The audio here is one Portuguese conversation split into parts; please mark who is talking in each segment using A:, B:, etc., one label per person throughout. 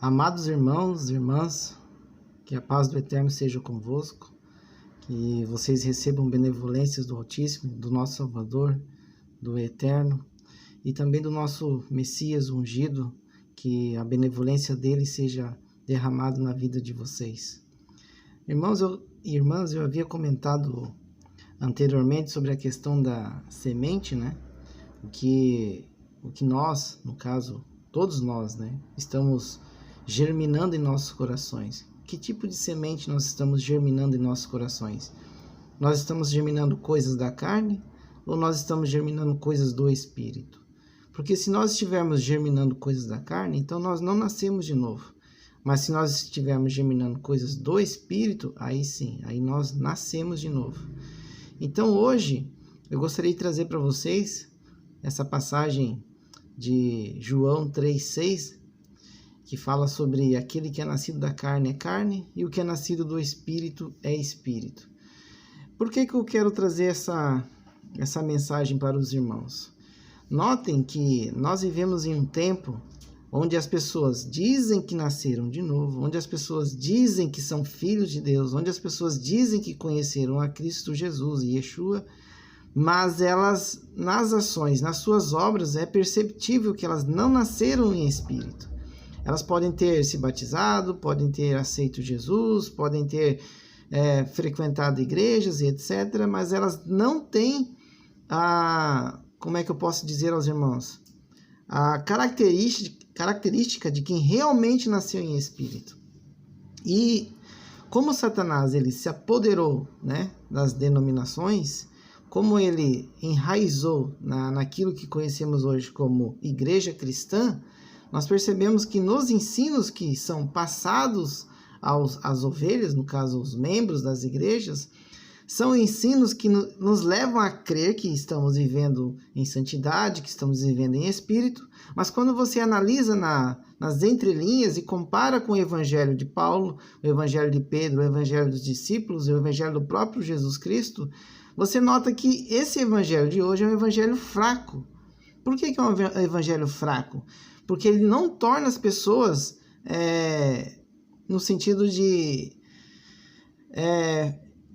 A: Amados irmãos e irmãs, que a paz do Eterno seja convosco, que vocês recebam benevolências do Altíssimo, do nosso Salvador, do Eterno e também do nosso Messias ungido, que a benevolência dele seja derramada na vida de vocês. Irmãos e irmãs, eu havia comentado anteriormente sobre a questão da semente, né? O que nós, no caso, todos nós, né, estamos germinando em nossos corações. Que tipo de semente nós estamos germinando em nossos corações? Nós estamos germinando coisas da carne ou nós estamos germinando coisas do Espírito? Porque se nós estivermos germinando coisas da carne, então nós não nascemos de novo. Mas se nós estivermos germinando coisas do Espírito, aí sim, aí nós nascemos de novo. Então hoje eu gostaria de trazer para vocês essa passagem de João 3,6, que fala sobre aquele que é nascido da carne é carne e o que é nascido do Espírito é Espírito. Por que eu quero trazer essa mensagem para os irmãos? Notem que nós vivemos em um tempo onde as pessoas dizem que nasceram de novo, onde as pessoas dizem que são filhos de Deus, onde as pessoas dizem que conheceram a Cristo Jesus e Yeshua, mas elas, nas ações, nas suas obras, é perceptível que elas não nasceram em Espírito. Elas podem ter se batizado, podem ter aceito Jesus, podem ter frequentado igrejas e etc., mas elas não têm como é que eu posso dizer aos irmãos? A característica de quem realmente nasceu em Espírito. E como Satanás ele se apoderou, né, das denominações, como ele enraizou naquilo que conhecemos hoje como igreja cristã, nós percebemos que nos ensinos que são passados às ovelhas, no caso os membros das igrejas, são ensinos que nos levam a crer que estamos vivendo em santidade, que estamos vivendo em espírito, mas quando você analisa nas entrelinhas e compara com o evangelho de Paulo, o evangelho de Pedro, o evangelho dos discípulos, o evangelho do próprio Jesus Cristo, você nota que esse evangelho de hoje é um evangelho fraco. Por que é um evangelho fraco? Porque ele não torna as pessoas no sentido de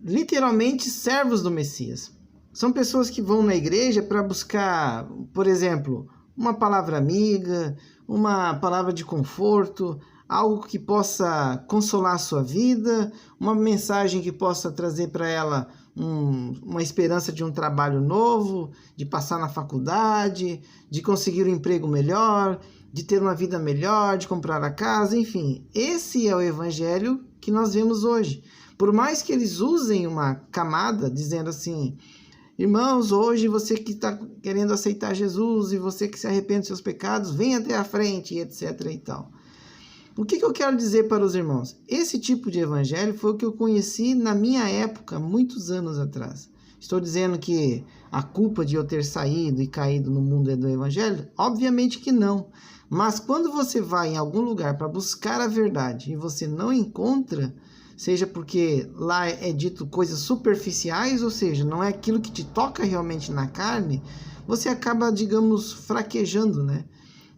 A: literalmente servos do Messias. São pessoas que vão na igreja para buscar, por exemplo, uma palavra amiga, uma palavra de conforto, algo que possa consolar a sua vida, uma mensagem que possa trazer para ela uma esperança de um trabalho novo, de passar na faculdade, de conseguir um emprego melhor, de ter uma vida melhor, de comprar a casa, enfim. Esse é o evangelho que nós vemos hoje. Por mais que eles usem uma camada dizendo assim: irmãos, hoje você que está querendo aceitar Jesus e você que se arrepende dos seus pecados, vem até a frente, etc. e tal. O que eu quero dizer para os irmãos? Esse tipo de evangelho foi o que eu conheci na minha época, muitos anos atrás. Estou dizendo que a culpa de eu ter saído e caído no mundo é do evangelho? Obviamente que não. Mas quando você vai em algum lugar para buscar a verdade e você não encontra, seja porque lá é dito coisas superficiais, ou seja, não é aquilo que te toca realmente na carne, você acaba, digamos, fraquejando, né?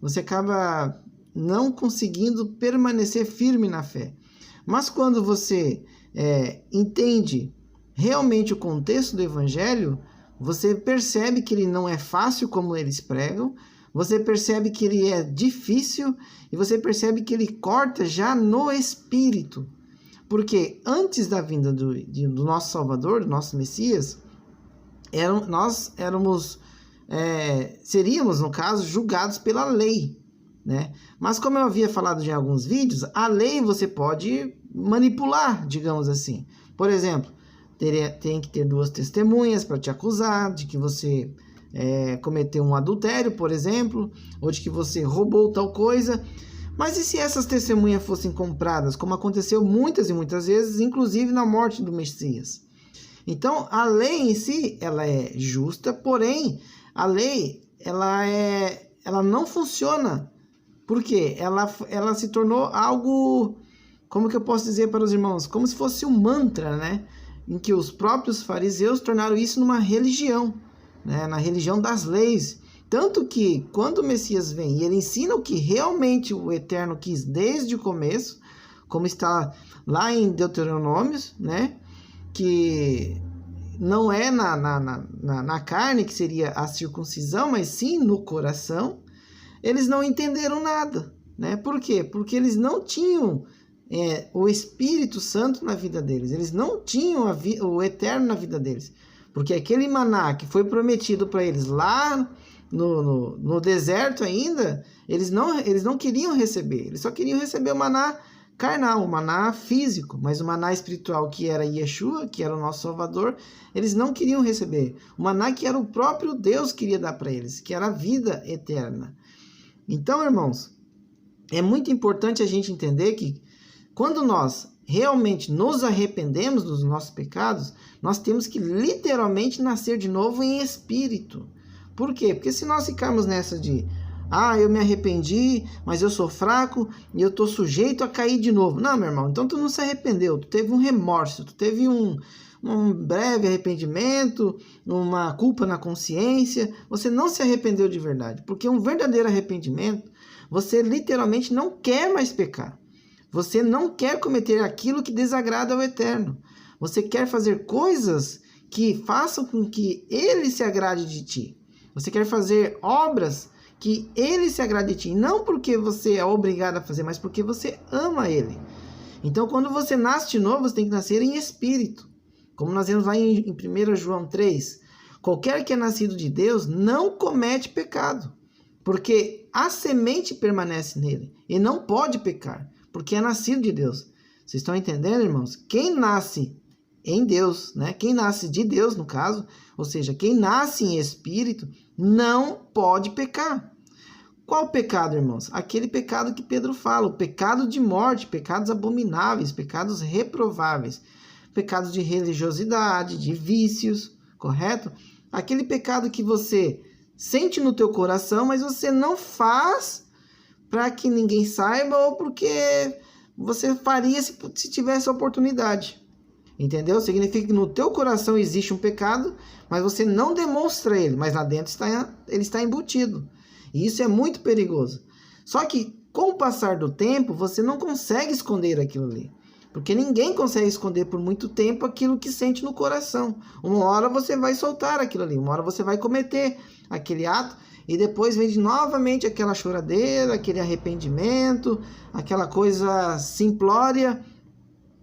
A: Você acaba não conseguindo permanecer firme na fé. Mas quando você entende realmente o contexto do evangelho, você percebe que ele não é fácil como eles pregam, você percebe que ele é difícil e você percebe que ele corta já no espírito. Porque antes da vinda do nosso Salvador, do nosso Messias, nós seríamos, no caso, julgados pela lei, né? Mas como eu havia falado em alguns vídeos, a lei você pode manipular, digamos assim. Por exemplo, tem que ter 2 testemunhas para te acusar de que você cometeu um adultério, por exemplo, ou de que você roubou tal coisa. Mas e se essas testemunhas fossem compradas, como aconteceu muitas e muitas vezes, inclusive na morte do Messias? Então, a lei em si, ela é justa, porém, a lei, ela não funciona. Por quê? Ela se tornou algo, como que eu posso dizer para os irmãos? Como se fosse um mantra, né? Em que os próprios fariseus tornaram isso numa religião, né? Na religião das leis. Tanto que quando o Messias vem e ele ensina o que realmente o Eterno quis desde o começo, como está lá em Deuteronômios, né? Que não é na carne, que seria a circuncisão, mas sim no coração, eles não entenderam nada, né? Por quê? Porque eles não tinham o Espírito Santo na vida deles, eles não tinham o Eterno na vida deles, porque aquele maná que foi prometido para eles lá no deserto ainda, eles não queriam receber, eles só queriam receber o maná carnal, o maná físico, mas o maná espiritual, que era Yeshua, que era o nosso Salvador, eles não queriam receber. O maná que era o próprio Deus queria dar para eles, que era a vida eterna. Então, irmãos, é muito importante a gente entender que quando nós realmente nos arrependemos dos nossos pecados, nós temos que literalmente nascer de novo em espírito. Por quê? Porque se nós ficarmos nessa de eu me arrependi, mas eu sou fraco e eu estou sujeito a cair de novo. Não, meu irmão, então tu não se arrependeu, tu teve um remorso, tu teve um breve arrependimento, uma culpa na consciência, você não se arrependeu de verdade, porque um verdadeiro arrependimento, você literalmente não quer mais pecar, você não quer cometer aquilo que desagrada ao Eterno, você quer fazer coisas que façam com que Ele se agrade de ti, você quer fazer obras que Ele se agrade de ti, não porque você é obrigado a fazer, mas porque você ama Ele. Então, quando você nasce de novo, você tem que nascer em espírito. Como nós vemos lá em 1 João 3, qualquer que é nascido de Deus não comete pecado, porque a semente permanece nele, e não pode pecar, porque é nascido de Deus. Vocês estão entendendo, irmãos? Quem nasce em Deus, né? Quem nasce de Deus, no caso, ou seja, quem nasce em espírito, não pode pecar. Qual pecado, irmãos? Aquele pecado que Pedro fala, o pecado de morte, pecados abomináveis, pecados reprováveis, pecados de religiosidade, de vícios, correto? Aquele pecado que você sente no teu coração, mas você não faz para que ninguém saiba ou porque você faria se tivesse a oportunidade. Entendeu? Significa que no teu coração existe um pecado, mas você não demonstra ele, mas lá dentro ele está embutido. E isso é muito perigoso. Só que com o passar do tempo, você não consegue esconder aquilo ali. Porque ninguém consegue esconder por muito tempo aquilo que sente no coração. Uma hora você vai soltar aquilo ali, uma hora você vai cometer aquele ato e depois vem novamente aquela choradeira, aquele arrependimento, aquela coisa simplória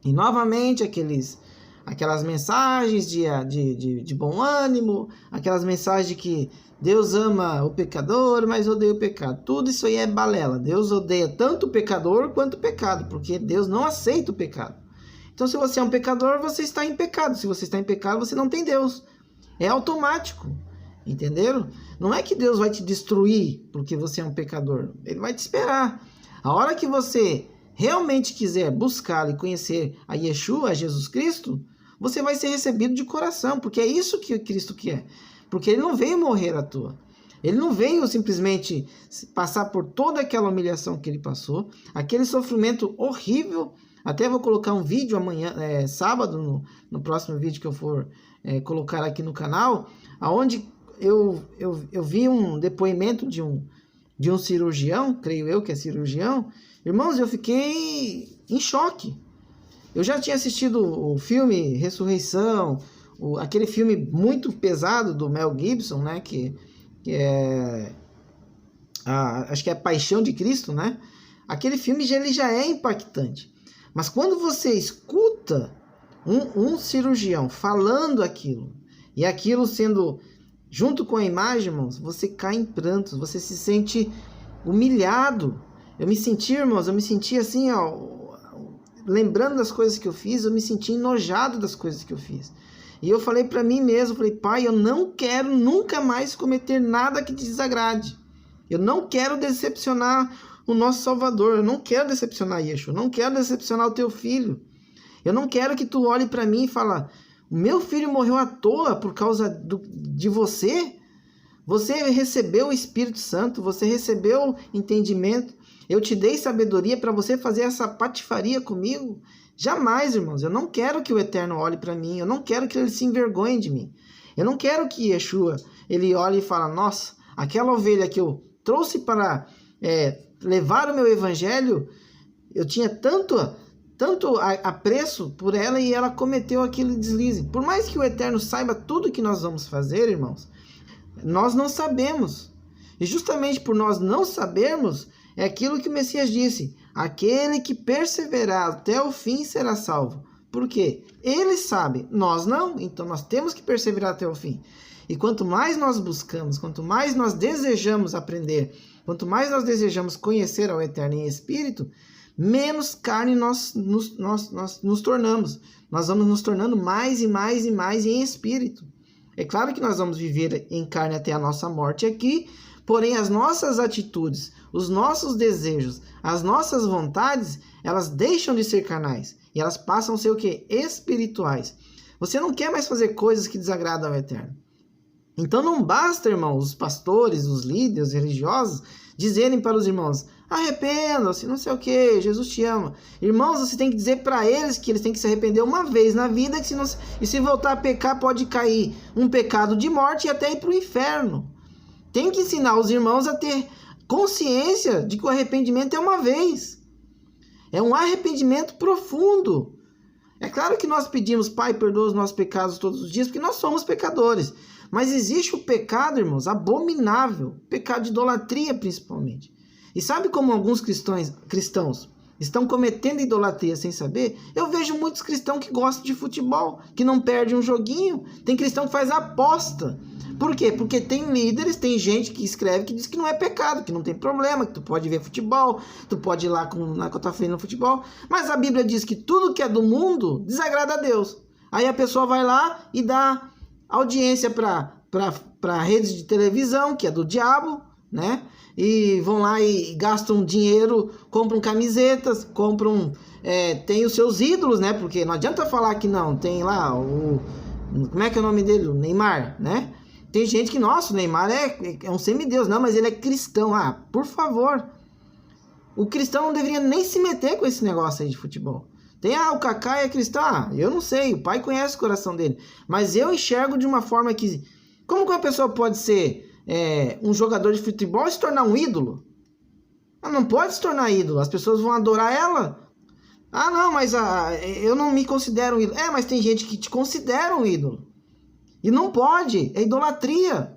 A: e novamente aquelas mensagens de bom ânimo, aquelas mensagens de que Deus ama o pecador, mas odeia o pecado. Tudo isso aí é balela. Deus odeia tanto o pecador quanto o pecado, porque Deus não aceita o pecado. Então, se você é um pecador, você está em pecado. Se você está em pecado, você não tem Deus. É automático. Entenderam? Não é que Deus vai te destruir porque você é um pecador. Ele vai te esperar. A hora que você realmente quiser buscar e conhecer a Yeshua, a Jesus Cristo, você vai ser recebido de coração, porque é isso que Cristo quer. Porque ele não veio morrer à toa. Ele não veio simplesmente passar por toda aquela humilhação que ele passou, aquele sofrimento horrível. Até vou colocar um vídeo amanhã, sábado, no próximo vídeo que eu for colocar aqui no canal, onde eu vi um depoimento de um cirurgião, creio eu que é cirurgião. Irmãos, eu fiquei em choque. Eu já tinha assistido o filme Ressurreição, aquele filme muito pesado do Mel Gibson, né, que é acho que é Paixão de Cristo, né? Aquele filme ele já é impactante. Mas quando você escuta um cirurgião falando aquilo, e aquilo sendo junto com a imagem, irmãos, você cai em prantos, você se sente humilhado. Eu me senti assim, lembrando das coisas que eu fiz, eu me senti enojado das coisas que eu fiz. E eu falei para mim mesmo, Pai, eu não quero nunca mais cometer nada que te desagrade. Eu não quero decepcionar o nosso Salvador, eu não quero decepcionar Yeshua, eu não quero decepcionar o teu filho. Eu não quero que tu olhe para mim e fale, o meu filho morreu à toa por causa de você? Você recebeu o Espírito Santo, você recebeu entendimento, eu te dei sabedoria para você fazer essa patifaria comigo? Jamais, irmãos, eu não quero que o Eterno olhe para mim, eu não quero que ele se envergonhe de mim. Eu não quero que Yeshua, ele olhe e fale, nossa, Aquela ovelha que eu trouxe para levar o meu evangelho, eu tinha tanto apreço por ela e ela cometeu aquele deslize. Por mais que o Eterno saiba tudo que nós vamos fazer, irmãos, nós não sabemos. E justamente por nós não sabermos, é aquilo que o Messias disse: aquele que perseverar até o fim será salvo. Por quê? Ele sabe, nós não. Então nós temos que perseverar até o fim. E quanto mais nós buscamos, quanto mais nós desejamos aprender, quanto mais nós desejamos conhecer ao Eterno em espírito, menos carne nós nos tornamos. Nós vamos nos tornando mais e mais e mais em espírito. É claro que nós vamos viver em carne até a nossa morte aqui, porém as nossas atitudes, os nossos desejos, as nossas vontades, elas deixam de ser carnais e elas passam a ser o quê? Espirituais. Você não quer mais fazer coisas que desagradam ao Eterno. Então não basta, irmãos, os pastores, os líderes religiosos dizerem para os irmãos: arrependam-se, não sei o que, Jesus te ama. Irmãos, você tem que dizer para eles que eles têm que se arrepender uma vez na vida, que se voltar a pecar pode cair um pecado de morte e até ir para o inferno. Tem que ensinar os irmãos a ter consciência de que o arrependimento é uma vez. É um arrependimento profundo. É claro que nós pedimos: Pai, perdoa os nossos pecados todos os dias, porque nós somos pecadores. Mas existe o pecado, irmãos, abominável, pecado de idolatria principalmente. E sabe como alguns cristãos estão cometendo idolatria sem saber? Eu vejo muitos cristãos que gostam de futebol, que não perdem um joguinho. Tem cristão que faz aposta. Por quê? Porque tem líderes, tem gente que escreve que diz que não é pecado, que não tem problema, que tu pode ver futebol, tu pode ir lá com a tua filha no futebol. Mas a Bíblia diz que tudo que é do mundo desagrada a Deus. Aí a pessoa vai lá e dá audiência para redes de televisão, que é do diabo, né? E vão lá e gastam dinheiro, compram camisetas, tem os seus ídolos, né? Porque não adianta falar que não, tem lá como é que é o nome dele? O Neymar, né? Tem gente que, nossa, o Neymar é um semideus. Não, mas ele é cristão. Ah, por favor. O cristão não deveria nem se meter com esse negócio aí de futebol. O Kaká é cristão. Eu não sei, o pai conhece o coração dele. Mas eu enxergo de uma forma que... Como que uma pessoa pode ser um jogador de futebol e se tornar um ídolo? Ela não pode se tornar ídolo. As pessoas vão adorar ela. Ah, não, mas eu não me considero um ídolo. Mas tem gente que te considera um ídolo. E não pode, é idolatria.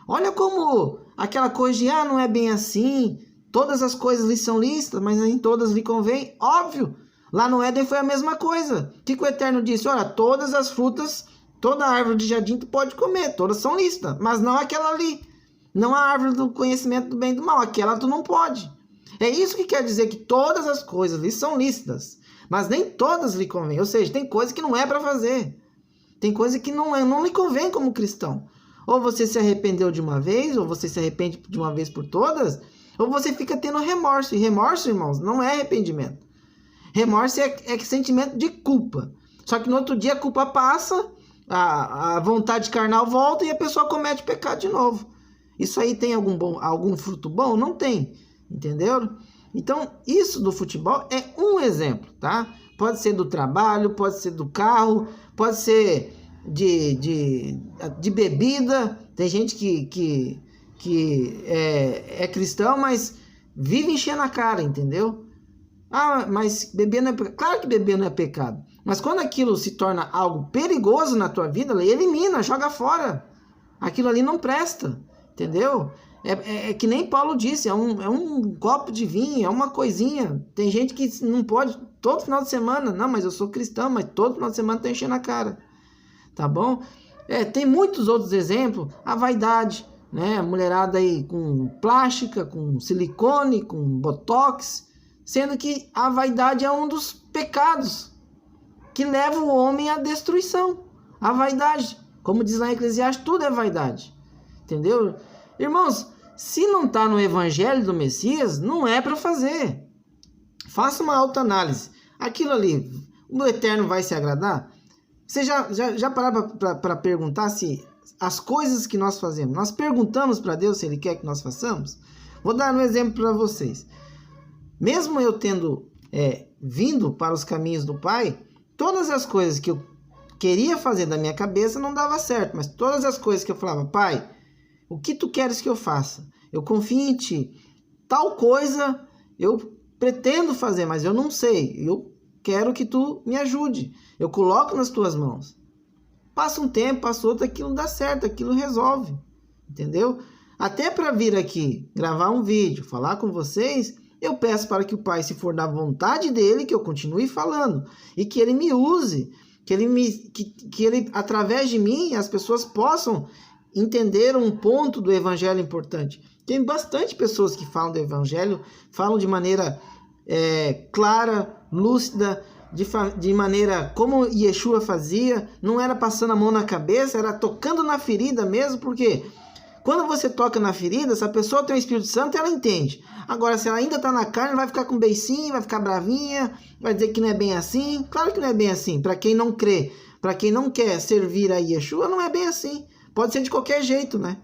A: Olha como aquela coisa de, não é bem assim, todas as coisas lhe são lícitas, mas nem todas lhe convém. Óbvio, lá no Éden foi a mesma coisa. O que o Eterno disse? Olha, todas as frutas, toda árvore de jardim tu pode comer, todas são lícitas, mas não aquela ali. Não a árvore do conhecimento do bem e do mal, aquela tu não pode. É isso que quer dizer que todas as coisas lhe são lícitas, mas nem todas lhe convêm. Ou seja, tem coisa que não é para fazer. Tem coisa que não lhe convém como cristão. Ou você se arrependeu de uma vez, ou você se arrepende de uma vez por todas, ou você fica tendo remorso. E remorso, irmãos, não é arrependimento. Remorso é sentimento de culpa. Só que no outro dia a culpa passa, a vontade carnal volta e a pessoa comete pecado de novo. Isso aí tem algum fruto bom? Não tem. Entendeu? Então, isso do futebol é um exemplo, tá? Pode ser do trabalho, pode ser do carro, pode ser de bebida. Tem gente que é cristão, mas vive enchendo a cara, entendeu? Mas beber não é pecado. Claro que beber não é pecado. Mas quando aquilo se torna algo perigoso na tua vida, elimina, joga fora. Aquilo ali não presta, entendeu? É que nem Paulo disse, é um copo de vinho, é uma coisinha. Tem gente que não pode todo final de semana. Não, mas eu sou cristão, mas todo final de semana tá enchendo a cara. Tá bom? Tem muitos outros exemplos. A vaidade, né? A mulherada aí com plástica, com silicone, com botox. Sendo que a vaidade é um dos pecados que leva o homem à destruição. A vaidade. Como diz lá em Eclesiastes, tudo é vaidade. Entendeu? Irmãos, se não está no evangelho do Messias, não é para fazer. Faça uma autoanálise. Aquilo ali, o Eterno vai se agradar? Você já parou para perguntar se as coisas que nós fazemos, nós perguntamos para Deus se Ele quer que nós façamos? Vou dar um exemplo para vocês. Mesmo eu tendo vindo para os caminhos do Pai, todas as coisas que eu queria fazer da minha cabeça não dava certo. Mas todas as coisas que eu falava, Pai, O que tu queres que eu faça? Eu confio em ti. Tal coisa eu pretendo fazer, mas eu não sei. Eu quero que tu me ajude. Eu coloco nas tuas mãos. Passa um tempo, passa outro, aquilo dá certo, aquilo resolve. Entendeu? Até para vir aqui, gravar um vídeo, falar com vocês, eu peço para que o Pai, se for da vontade dele, que eu continue falando. E que ele me use, que ele, através de mim, as pessoas possam entender um ponto do evangelho importante. Tem bastante pessoas que falam do evangelho, falam de maneira clara, lúcida, de maneira como Yeshua fazia, não era passando a mão na cabeça, era tocando na ferida mesmo, porque quando você toca na ferida, se a pessoa tem o Espírito Santo, ela entende. Agora, se ela ainda está na carne, vai ficar com beicinho, vai ficar bravinha, vai dizer que não é bem assim. Claro que não é bem assim. Para quem não crê, para quem não quer servir a Yeshua, não é bem assim. Pode ser de qualquer jeito, né?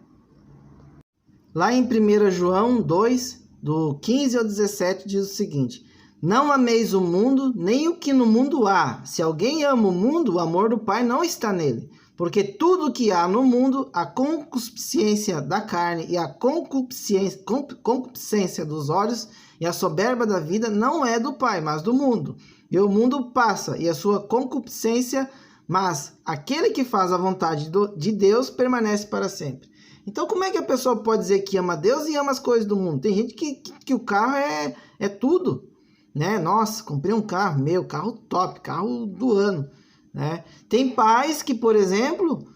A: Lá em 1 João 2, do 15 ao 17, diz o seguinte: não ameis o mundo, nem o que no mundo há. Se alguém ama o mundo, o amor do Pai não está nele. Porque tudo que há no mundo, a concupiscência da carne e a concupiscência dos olhos e a soberba da vida não é do Pai, mas do mundo. E o mundo passa e a sua concupiscência, mas aquele que faz a vontade de Deus permanece para sempre. Então como é que a pessoa pode dizer que ama Deus e ama as coisas do mundo? Tem gente que o carro é tudo, né? Nossa, comprei um carro, carro top, carro do ano. Né? Tem pais que, por exemplo,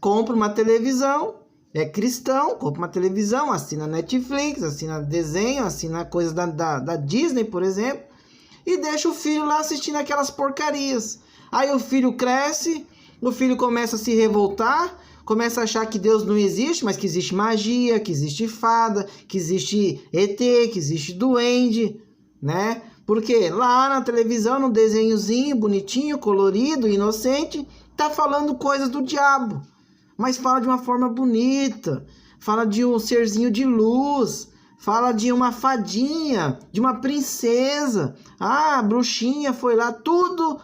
A: compram uma televisão, é cristão, compra uma televisão, assina Netflix, assina desenho, assina coisas da Disney, por exemplo, e deixa o filho lá assistindo aquelas porcarias. Aí o filho cresce, o filho começa a se revoltar, começa a achar que Deus não existe, mas que existe magia, que existe fada, que existe ET, que existe duende, né? Porque lá na televisão, no desenhozinho, bonitinho, colorido, inocente, tá falando coisas do diabo. Mas fala de uma forma bonita, fala de um serzinho de luz, fala de uma fadinha, de uma princesa. Ah, a bruxinha foi lá, tudo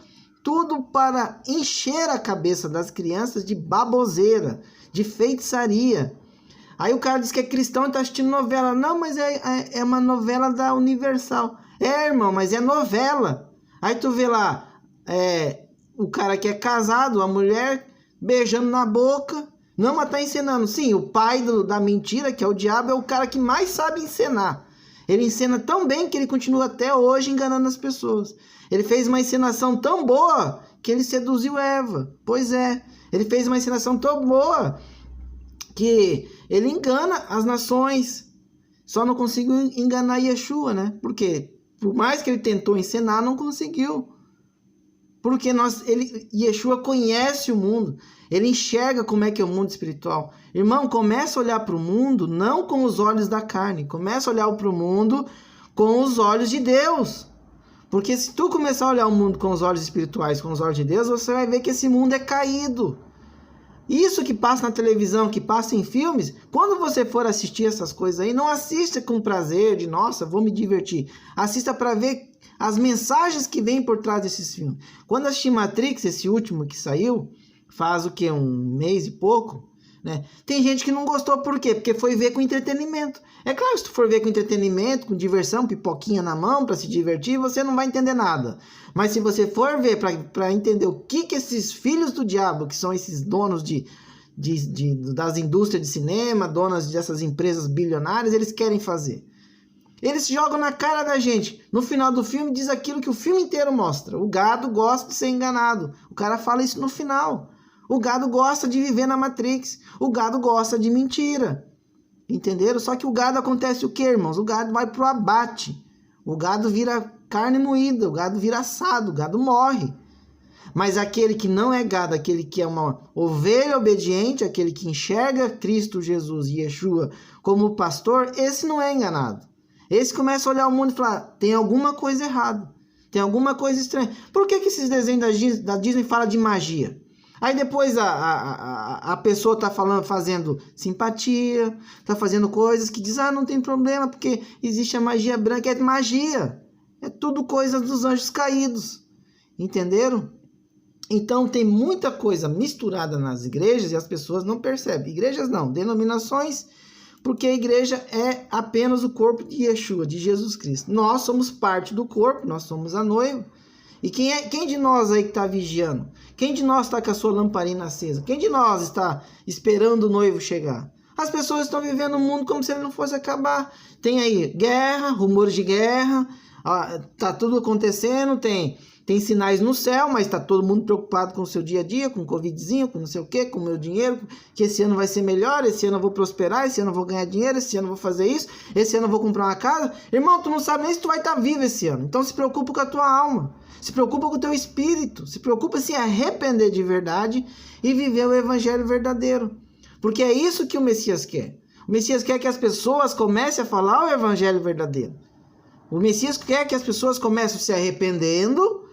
A: para encher a cabeça das crianças de baboseira, de feitiçaria. Aí o cara diz que é cristão e tá assistindo novela. Não, mas é uma novela da Universal. Irmão, mas é novela. Aí tu vê lá, o cara que é casado, a mulher beijando na boca. Não, mas tá encenando. Sim, o pai da mentira, que é o diabo, é o cara que mais sabe encenar. Ele encena tão bem que ele continua até hoje enganando as pessoas. Ele fez uma encenação tão boa que ele seduziu Eva. Pois é, ele fez uma encenação tão boa que ele engana as nações. Só não conseguiu enganar Yeshua, né? Por quê? Por mais que ele tentou encenar, não conseguiu. Porque Yeshua conhece o mundo. Ele enxerga como é que é o mundo espiritual. Irmão, começa a olhar para o mundo não com os olhos da carne. Começa a olhar para o mundo com os olhos de Deus. Porque se tu começar a olhar o mundo com os olhos espirituais, com os olhos de Deus, você vai ver que esse mundo é caído. Isso que passa na televisão, que passa em filmes, quando você for assistir essas coisas aí, não assista com prazer de, nossa, vou me divertir. Assista para ver as mensagens que vêm por trás desses filmes. Quando assisti Matrix, esse último que saiu, faz o quê? Um mês e pouco, né? Tem gente que não gostou, por quê? Porque foi ver com entretenimento. É claro, se tu for ver com entretenimento, com diversão, pipoquinha na mão para se divertir, você não vai entender nada. Mas se você for ver para entender o que esses filhos do diabo, que são esses donos das indústrias de cinema, donas dessas empresas bilionárias, eles querem fazer. Eles jogam na cara da gente. No final do filme diz aquilo que o filme inteiro mostra. O gado gosta de ser enganado. O cara fala isso no final. O gado gosta de viver na Matrix. O gado gosta de mentira. Entenderam? Só que o gado acontece o quê, irmãos? O gado vai pro abate. O gado vira carne moída. O gado vira assado. O gado morre. Mas aquele que não é gado, aquele que é uma ovelha obediente, aquele que enxerga Cristo Jesus e Yeshua como pastor, esse não é enganado. Esse começa a olhar o mundo e falar, tem alguma coisa errada. Tem alguma coisa estranha. Por que esses desenhos da Disney falam de magia? Aí depois a pessoa está fazendo simpatia, está fazendo coisas que diz, não tem problema, porque existe a magia branca. É magia. É tudo coisa dos anjos caídos. Entenderam? Então tem muita coisa misturada nas igrejas e as pessoas não percebem. Igrejas não, denominações, porque a igreja é apenas o corpo de Yeshua, de Jesus Cristo. Nós somos parte do corpo, nós somos a noiva. E quem de nós aí que está vigiando? Quem de nós está com a sua lamparina acesa? Quem de nós está esperando o noivo chegar? As pessoas estão vivendo o mundo como se ele não fosse acabar. Tem aí guerra, rumores de guerra, tá tudo acontecendo, tem sinais no céu, mas está todo mundo preocupado com o seu dia a dia, com o Covidzinho, com não sei o quê, com o meu dinheiro, que esse ano vai ser melhor, esse ano eu vou prosperar, esse ano eu vou ganhar dinheiro, esse ano eu vou fazer isso, esse ano eu vou comprar uma casa. Irmão, tu não sabe nem se tu vai estar vivo esse ano. Então se preocupa com a tua alma, se preocupa com o teu espírito, se preocupa em se arrepender de verdade e viver o evangelho verdadeiro. Porque é isso que o Messias quer. O Messias quer que as pessoas comecem a falar o evangelho verdadeiro. O Messias quer que as pessoas comecem se arrependendo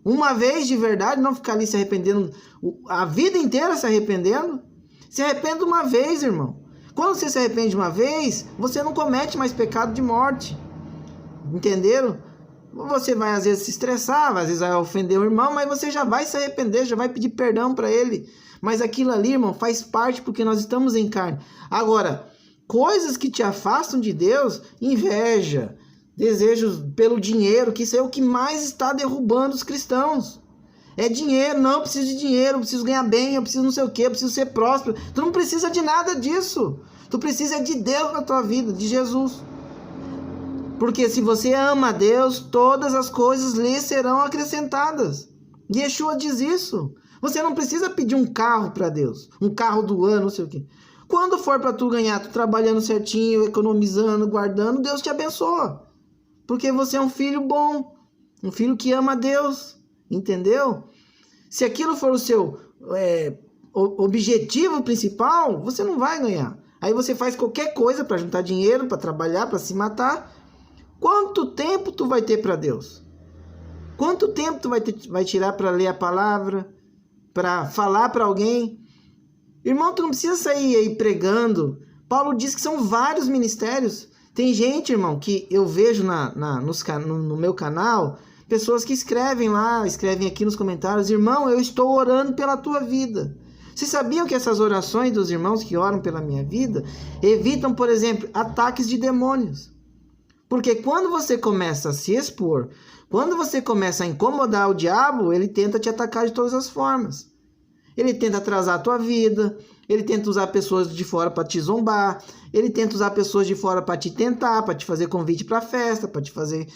A: uma vez de verdade, não ficar ali se arrependendo a vida inteira se arrependendo. Se arrependa uma vez, irmão. Quando você se arrepende uma vez, você não comete mais pecado de morte. Entenderam? Você vai às vezes se estressar, às vezes vai ofender o irmão, mas você já vai se arrepender, já vai pedir perdão para ele. Mas aquilo ali, irmão, faz parte porque nós estamos em carne. Agora, coisas que te afastam de Deus, inveja, desejos pelo dinheiro, que isso é o que mais está derrubando os cristãos. É dinheiro, não, eu preciso de dinheiro, eu preciso ganhar bem, eu preciso não sei o que, eu preciso ser próspero. Tu não precisa de nada disso. Tu precisa de Deus na tua vida, de Jesus. Porque se você ama a Deus, todas as coisas lhe serão acrescentadas. Yeshua diz isso. Você não precisa pedir um carro para Deus, um carro do ano, não sei o que. Quando for para tu ganhar, tu trabalhando certinho, economizando, guardando, Deus te abençoa. Porque você é um filho bom, um filho que ama a Deus, entendeu? Se aquilo for o seu objetivo principal, você não vai ganhar. Aí você faz qualquer coisa para juntar dinheiro, para trabalhar, para se matar. Quanto tempo tu vai ter para Deus? Quanto tempo tu vai tirar para ler a palavra, para falar para alguém? Irmão, tu não precisa sair aí pregando. Paulo diz que são vários ministérios. Tem gente, irmão, que eu vejo no meu canal, pessoas que escrevem lá, escrevem aqui nos comentários: irmão, eu estou orando pela tua vida. Vocês sabiam que essas orações dos irmãos que oram pela minha vida evitam, por exemplo, ataques de demônios? Porque quando você começa a se expor, quando você começa a incomodar o diabo, ele tenta te atacar de todas as formas. Ele tenta atrasar a tua vida, ele tenta usar pessoas de fora para te zombar, ele tenta usar pessoas de fora para te tentar, para te fazer convite para festa, para te fazer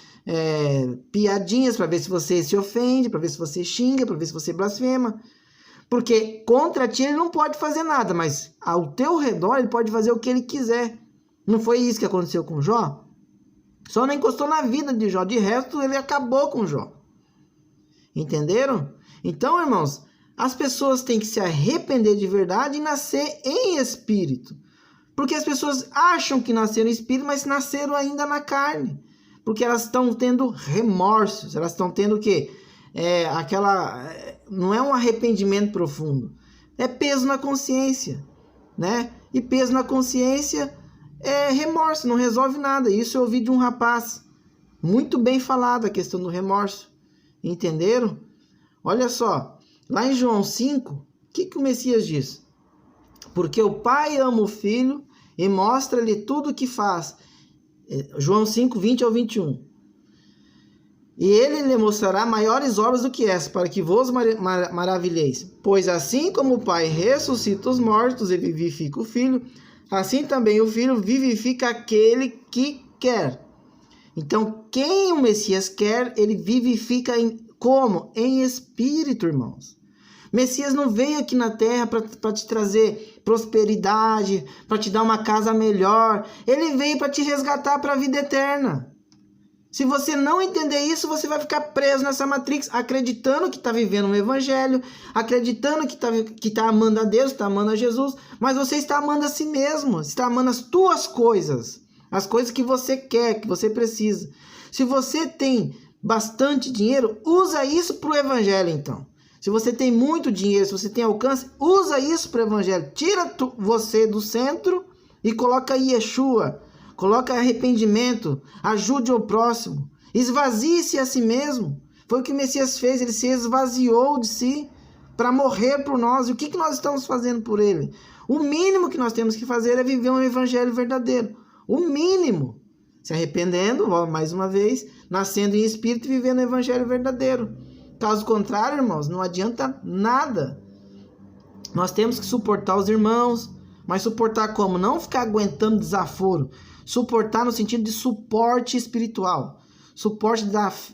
A: piadinhas, para ver se você se ofende, para ver se você xinga, para ver se você blasfema. Porque contra ti ele não pode fazer nada, mas ao teu redor ele pode fazer o que ele quiser. Não foi isso que aconteceu com Jó? Só não encostou na vida de Jó, de resto ele acabou com Jó. Entenderam? Então, irmãos, as pessoas têm que se arrepender de verdade e nascer em espírito. Porque as pessoas acham que nasceram em espírito, mas nasceram ainda na carne. Porque elas estão tendo remorsos, elas estão tendo o quê? Não é um arrependimento profundo, é peso na consciência, né? E peso na consciência é remorso, não resolve nada. Isso eu ouvi de um rapaz, muito bem falado a questão do remorso. Entenderam? Olha só, lá em João 5, o que o Messias diz? Porque o Pai ama o Filho e mostra-lhe tudo o que faz. João 5, 20 ao 21. E ele lhe mostrará maiores obras do que essa, para que vos maravilheis. Pois assim como o Pai ressuscita os mortos e vivifica o Filho, assim também o Filho vivifica aquele que quer. Então, quem o Messias quer, ele vivifica como? Em espírito, irmãos. Messias não veio aqui na terra para te trazer prosperidade, para te dar uma casa melhor. Ele veio para te resgatar para a vida eterna. Se você não entender isso, você vai ficar preso nessa matrix, acreditando que está vivendo um evangelho, acreditando que está amando a Deus, está amando a Jesus, mas você está amando a si mesmo, está amando as tuas coisas, as coisas que você quer, que você precisa. Se você tem bastante dinheiro, usa isso para o evangelho então. Se você tem muito dinheiro, se você tem alcance, usa isso para o evangelho. Tira você do centro e coloca Yeshua. Coloca arrependimento, ajude o próximo, esvazie-se a si mesmo. Foi o que o Messias fez, ele se esvaziou de si para morrer por nós. E o que nós estamos fazendo por ele? O mínimo que nós temos que fazer é viver um evangelho verdadeiro. O mínimo. Se arrependendo, mais uma vez, nascendo em espírito e vivendo o evangelho verdadeiro. Caso contrário, irmãos, não adianta nada. Nós temos que suportar os irmãos, mas suportar como? Não ficar aguentando desaforo. Suportar no sentido de suporte espiritual. Suporte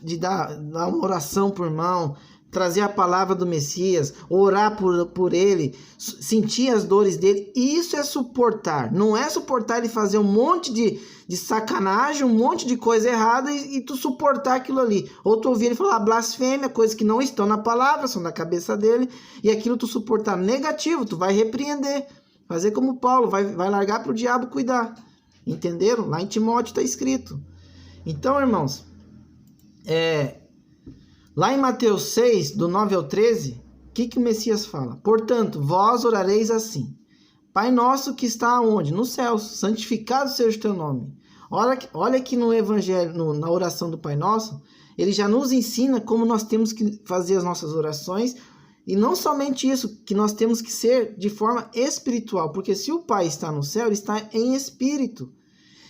A: de dar uma oração por irmão, trazer a palavra do Messias, orar por ele, sentir as dores dele. Isso é suportar. Não é suportar ele fazer um monte de sacanagem, um monte de coisa errada e tu suportar aquilo ali. Ou tu ouvir ele falar blasfêmia, coisas que não estão na palavra, são na cabeça dele, e aquilo tu suportar negativo, tu vai repreender. Fazer como Paulo, vai largar para o diabo cuidar. Entenderam? Lá em Timóteo está escrito. Então, irmãos, lá em Mateus 6, do 9 ao 13, o que o Messias fala? Portanto, vós orareis assim: Pai nosso que está aonde? Nos céus, santificado seja o teu nome. Olha que no Evangelho, na oração do Pai Nosso, ele já nos ensina como nós temos que fazer as nossas orações. E não somente isso, que nós temos que ser de forma espiritual. Porque se o Pai está no céu, ele está em espírito.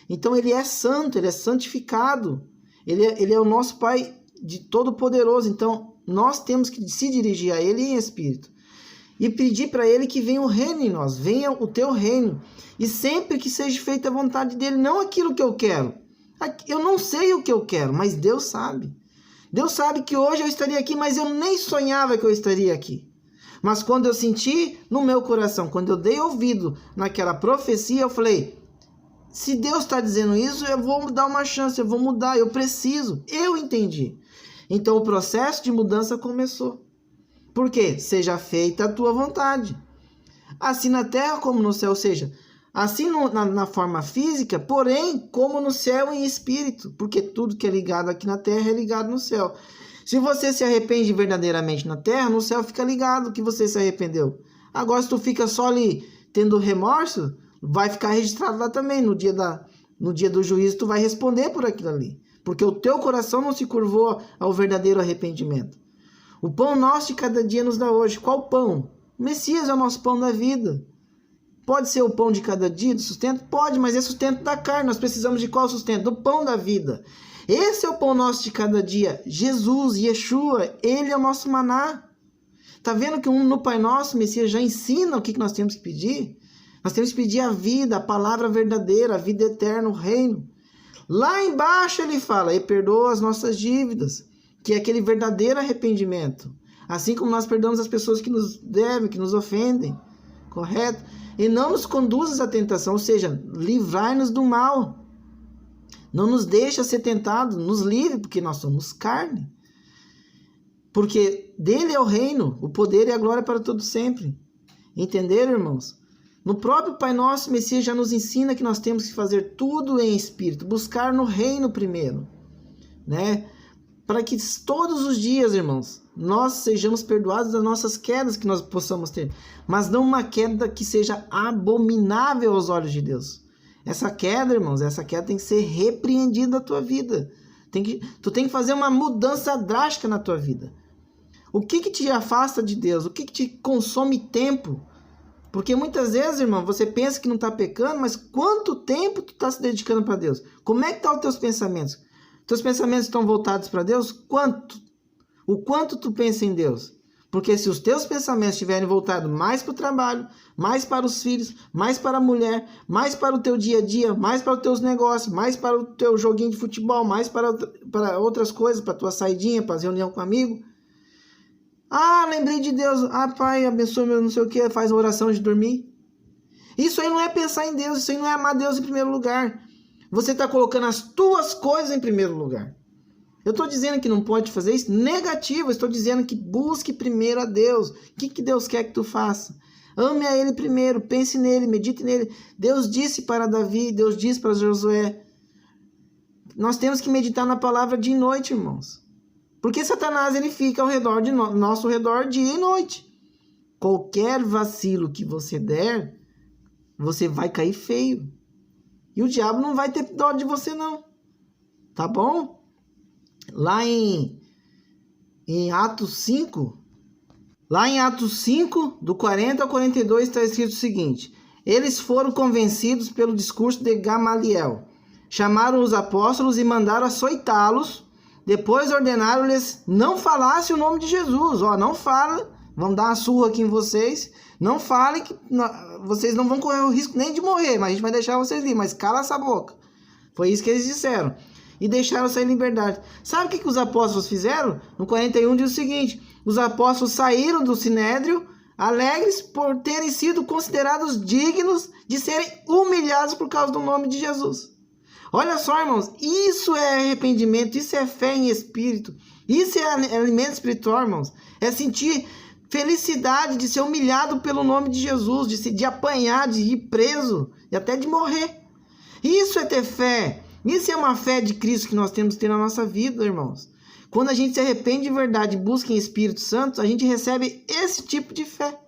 A: Então ele é santo, ele é santificado. Ele é o nosso Pai de Todo-Poderoso. Então nós temos que se dirigir a ele em espírito. E pedir para ele que venha o reino em nós. Venha o teu reino. E sempre que seja feita a vontade dele, não aquilo que eu quero. Eu não sei o que eu quero, mas Deus sabe. Deus sabe que hoje eu estaria aqui, mas eu nem sonhava que eu estaria aqui. Mas quando eu senti no meu coração, quando eu dei ouvido naquela profecia, eu falei, se Deus está dizendo isso, eu vou dar uma chance, eu vou mudar, eu preciso. Eu entendi. Então o processo de mudança começou. Por quê? Seja feita a tua vontade. Assim na terra como no céu, ou seja, assim na forma física, porém como no céu em espírito, porque tudo que é ligado aqui na terra é ligado no céu. Se você se arrepende verdadeiramente na terra, no céu fica ligado que você se arrependeu. Agora se tu fica só ali tendo remorso, vai ficar registrado lá também. No dia do juízo tu vai responder por aquilo ali, porque o teu coração não se curvou ao verdadeiro arrependimento. O pão nosso de cada dia nos dá hoje. Qual pão? O Messias é o nosso pão da vida. Pode ser o pão de cada dia, do sustento? Pode, mas é sustento da carne. Nós precisamos de qual sustento? Do pão da vida. Esse é o pão nosso de cada dia. Jesus, Yeshua, ele é o nosso maná. Tá vendo que no Pai Nosso, o Messias já ensina o que nós temos que pedir? Nós temos que pedir a vida, a palavra verdadeira, a vida eterna, o reino. Lá embaixo ele fala, e perdoa as nossas dívidas, que é aquele verdadeiro arrependimento. Assim como nós perdoamos as pessoas que nos devem, que nos ofendem. Correto? E não nos conduzas à tentação, ou seja, livrai-nos do mal. Não nos deixa ser tentado, nos livre, porque nós somos carne. Porque dele é o reino, o poder e a glória para todo sempre. Entenderam, irmãos? No próprio Pai Nosso, o Messias já nos ensina que nós temos que fazer tudo em espírito, buscar no reino primeiro, né? Para que todos os dias, irmãos, nós sejamos perdoados das nossas quedas que nós possamos ter. Mas não uma queda que seja abominável aos olhos de Deus. Essa queda, irmãos, tem que ser repreendida da tua vida. Tu tem que fazer uma mudança drástica na tua vida. O que te afasta de Deus? O que te consome tempo? Porque muitas vezes, irmão, você pensa que não está pecando, mas quanto tempo tu está se dedicando para Deus? Como é que estão os teus pensamentos? Teus pensamentos estão voltados para Deus? O quanto tu pensa em Deus? Porque se os teus pensamentos estiverem voltados mais para o trabalho, mais para os filhos, mais para a mulher, mais para o teu dia a dia, mais para os teus negócios, mais para o teu joguinho de futebol, mais para outras coisas, para a tua saidinha, para a reunião com amigo. Ah, lembrei de Deus. Ah, Pai, abençoa meu não sei o que, faz uma oração de dormir. Isso aí não é pensar em Deus, isso aí não é amar Deus em primeiro lugar. Você está colocando as tuas coisas em primeiro lugar. Eu estou dizendo que não pode fazer isso negativo. Eu estou dizendo que busque primeiro a Deus. O que Deus quer que tu faça? Ame a Ele primeiro. Pense nele, medite nele. Deus disse para Davi, Deus disse para Josué. Nós temos que meditar na palavra dia e noite, irmãos. Porque Satanás ele fica ao redor de nosso redor dia e noite. Qualquer vacilo que você der, você vai cair feio. E o diabo não vai ter dó de você, não. Tá bom? Lá em Atos 5, Lá em Atos 5, do 40 ao 42, está escrito o seguinte: eles foram convencidos pelo discurso de Gamaliel. Chamaram os apóstolos e mandaram açoitá-los. Depois ordenaram-lhes não falassem o nome de Jesus. Não fala, vão dar uma surra aqui em vocês. Não falem que vocês não vão correr o risco nem de morrer, mas a gente vai deixar vocês livres. Mas cala essa boca. Foi isso que eles disseram. E deixaram sair em liberdade. Sabe o que os apóstolos fizeram? No 41 diz o seguinte: os apóstolos saíram do sinédrio alegres por terem sido considerados dignos de serem humilhados por causa do nome de Jesus. Olha só, irmãos, isso é arrependimento, isso é fé em espírito, isso é alimento espiritual, irmãos. É sentir felicidade de ser humilhado pelo nome de Jesus, de apanhar, de ir preso e até de morrer. Isso é ter fé. Isso é uma fé de Cristo que nós temos que ter na nossa vida, irmãos. Quando a gente se arrepende de verdade e busca em Espírito Santo, a gente recebe esse tipo de fé.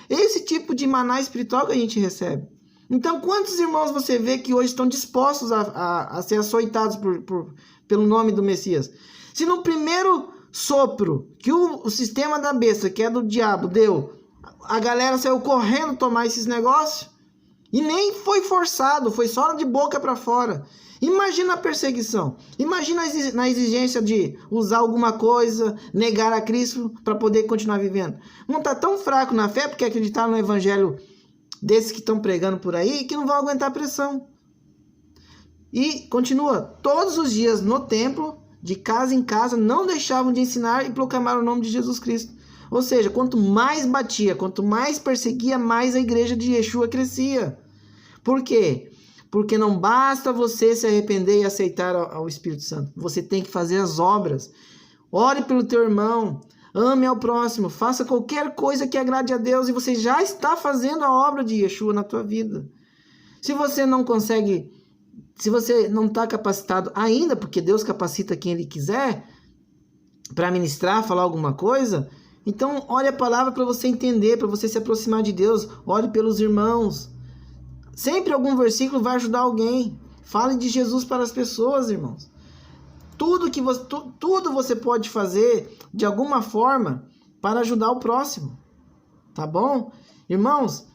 A: Esse tipo de maná espiritual que a gente recebe. Então, quantos irmãos você vê que hoje estão dispostos a ser açoitados pelo nome do Messias? Se no primeiro sopro que o sistema da besta, que é do diabo, deu, a galera saiu correndo tomar esses negócios e nem foi forçado, foi só de boca para fora. Imagina a perseguição, imagina na exigência de usar alguma coisa, negar a Cristo para poder continuar vivendo. Não está tão fraco na fé porque acreditar no evangelho desses que estão pregando por aí que não vão aguentar a pressão. E continua, todos os dias no templo, de casa em casa, não deixavam de ensinar e proclamar o nome de Jesus Cristo. Ou seja, quanto mais batia, quanto mais perseguia, mais a igreja de Yeshua crescia. Por quê? Porque não basta você se arrepender e aceitar ao Espírito Santo. Você tem que fazer as obras. Ore pelo teu irmão. Ame ao próximo. Faça qualquer coisa que agrade a Deus. E você já está fazendo a obra de Yeshua na tua vida. Se você não consegue, se você não está capacitado ainda, porque Deus capacita quem Ele quiser, para ministrar, falar alguma coisa, então olhe a palavra para você entender, para você se aproximar de Deus. Ore pelos irmãos. Sempre algum versículo vai ajudar alguém. Fale de Jesus para as pessoas, irmãos. Tudo você pode fazer de alguma forma para ajudar o próximo. Tá bom? Irmãos,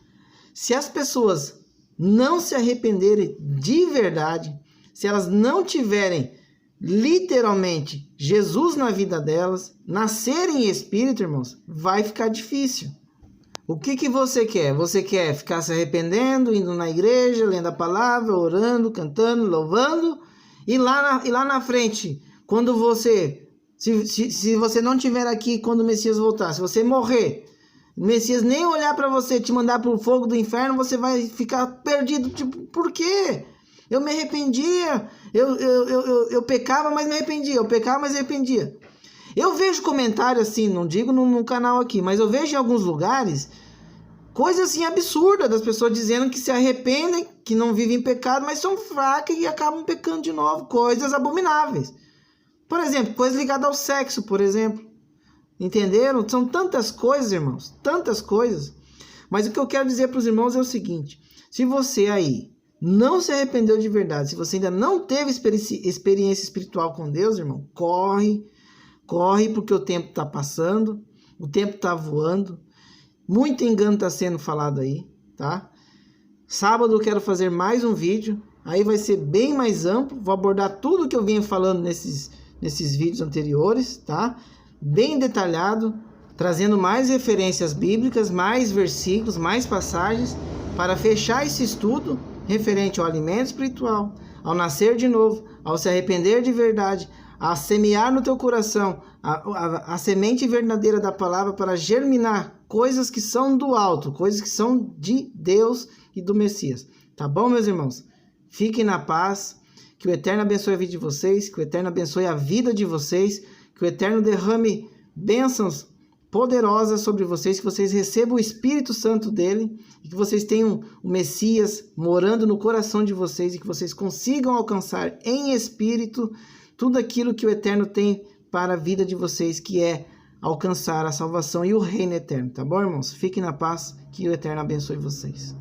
A: se as pessoas não se arrependerem de verdade, se elas não tiverem literalmente Jesus na vida delas, nascerem em espírito, irmãos, vai ficar difícil. O que você quer? Você quer ficar se arrependendo, indo na igreja, lendo a palavra, orando, cantando, louvando, e lá na frente, quando você, se você não estiver aqui quando o Messias voltar, se você morrer, o Messias nem olhar para você, te mandar para o fogo do inferno, você vai ficar perdido, tipo, por quê? Eu me arrependia, eu pecava, mas me arrependia, eu pecava, mas me arrependia. Eu vejo comentários assim, não digo no canal aqui, mas eu vejo em alguns lugares coisas assim absurdas das pessoas dizendo que se arrependem, que não vivem em pecado, mas são fracas e acabam pecando de novo. Coisas abomináveis. Por exemplo, coisas ligadas ao sexo, por exemplo. Entenderam? São tantas coisas, irmãos, tantas coisas. Mas o que eu quero dizer para os irmãos é o seguinte: se você aí não se arrependeu de verdade, se você ainda não teve experiência espiritual com Deus, irmão, corre, porque o tempo está passando, o tempo está voando, muito engano está sendo falado aí, tá? Sábado eu quero fazer mais um vídeo, aí vai ser bem mais amplo, vou abordar tudo que eu vinha falando nesses vídeos anteriores, tá? Bem detalhado, trazendo mais referências bíblicas, mais versículos, mais passagens, para fechar esse estudo referente ao alimento espiritual, ao nascer de novo, ao se arrepender de verdade, a semear no teu coração a semente verdadeira da palavra para germinar coisas que são do alto, coisas que são de Deus e do Messias. Tá bom, meus irmãos? Fiquem na paz, que o Eterno abençoe a vida de vocês, que o Eterno abençoe a vida de vocês, que o Eterno derrame bênçãos poderosas sobre vocês, que vocês recebam o Espírito Santo dele, e que vocês tenham o Messias morando no coração de vocês, e que vocês consigam alcançar em espírito tudo aquilo que o Eterno tem para a vida de vocês, que é alcançar a salvação e o reino eterno, tá bom, irmãos? Fiquem na paz, que o Eterno abençoe vocês.